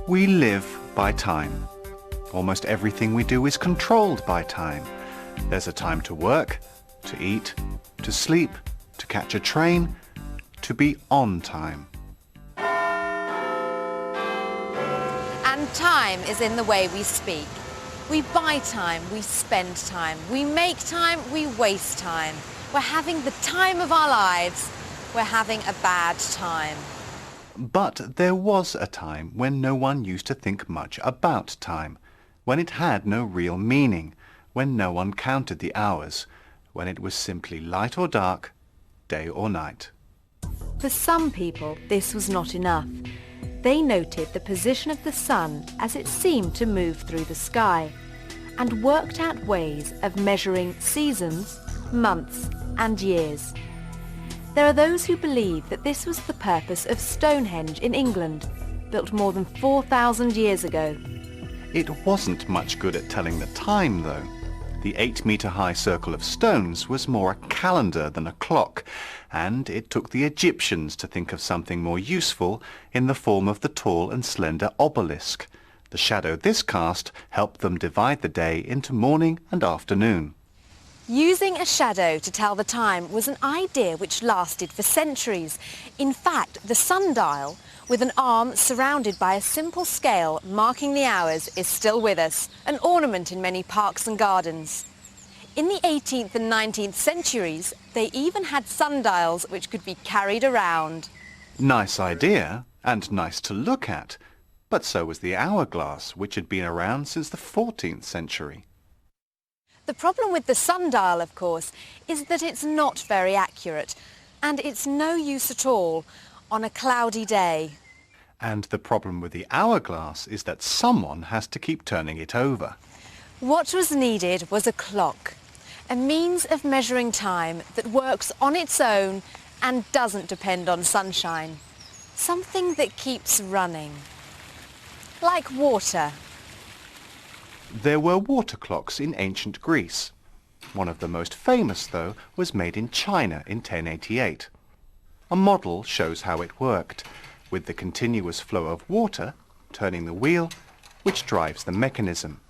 We live by time. Almost everything we do is controlled by time. There's a time to work, to eat, to sleep, to catch a train, to be on time. And time is in the way we speak. We buy time, we spend time, we make time, we waste time. We're having the time of our lives. We're having a bad time. But there was a time when no one used to think much about time, when it had no real meaning, when no one counted the hours, when it was simply light or dark, day or night. For some people, this was not enough. They noted the position of the sun as it seemed to move through the sky, and worked out ways of measuring seasons, months, and years. There are those who believe that this was the purpose of Stonehenge in England, built more than 4,000 years ago. It wasn't much good at telling the time, though. The 8-metre-high circle of stones was more a calendar than a clock, and it took the Egyptians to think of something more useful in the form of the tall and slender obelisk. The shadow this cast helped them divide the day into morning and afternoon. Using a shadow to tell the time was an idea which lasted for centuries. In fact, the sundial, with an arm surrounded by a simple scale marking the hours, is still with us, an ornament in many parks and gardens. In the 18th and 19th centuries, they even had sundials which could be carried around. Nice idea, and nice to look at. But so was the hourglass, which had been around since the 14th century. The problem with the sundial, of course, is that it's not very accurate, and it's no use at all on a cloudy day. And the problem with the hourglass is that someone has to keep turning it over. What was needed was a clock, a means of measuring time that works on its own and doesn't depend on sunshine. Something that keeps running. Like water. There were water clocks in ancient Greece. One of the most famous, though, was made in China in 1088. A model shows how it worked, with the continuous flow of water turning the wheel, which drives the mechanism.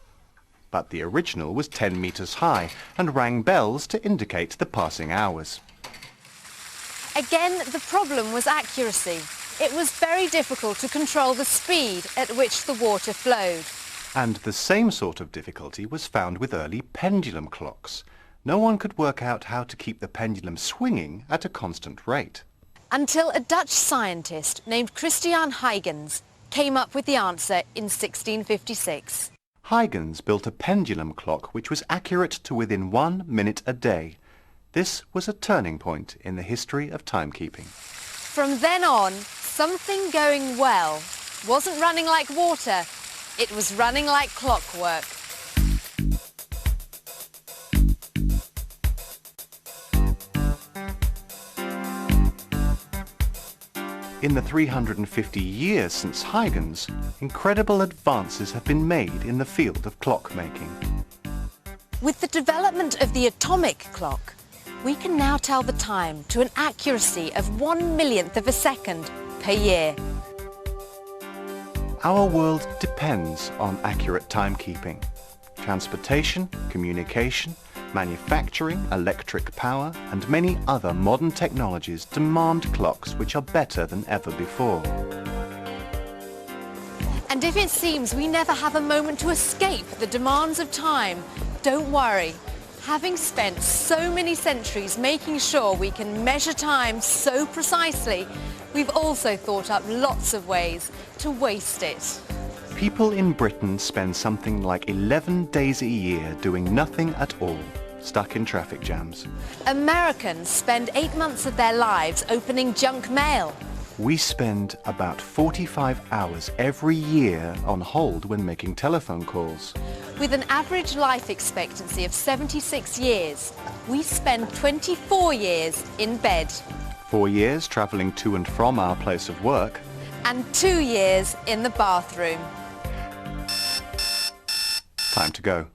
But the original was 10 meters high and rang bells to indicate the passing hours. Again, the problem was accuracy. It was very difficult to control the speed at which the water flowed. And the same sort of difficulty was found with early pendulum clocks. No one could work out how to keep the pendulum swinging at a constant rate. Until a Dutch scientist named Christiaan Huygens came up with the answer in 1656. Huygens built a pendulum clock which was accurate to within 1 minute a day. This was a turning point in the history of timekeeping. From then on, something going well wasn't running like water. It was running like clockwork. In the 350 years since Huygens, incredible advances have been made in the field of clockmaking. With the development of the atomic clock, we can now tell the time to an accuracy of 1/1,000,000th of a second per year. Our world depends on accurate timekeeping. Transportation, communication, manufacturing, electric power, and many other modern technologies demand clocks which are better than ever before. And if it seems we never have a moment to escape the demands of time, don't worry. Having spent so many centuries making sure we can measure time so precisely, we've also thought up lots of ways to waste it. People in Britain spend something like 11 days a year doing nothing at all, stuck in traffic jams. Americans spend 8 months of their lives opening junk mail. We spend about 45 hours every year on hold when making telephone calls. With an average life expectancy of 76 years, we spend 24 years in bed 4 years travelling to and from our place of work. and 2 years in the bathroom. Time to go.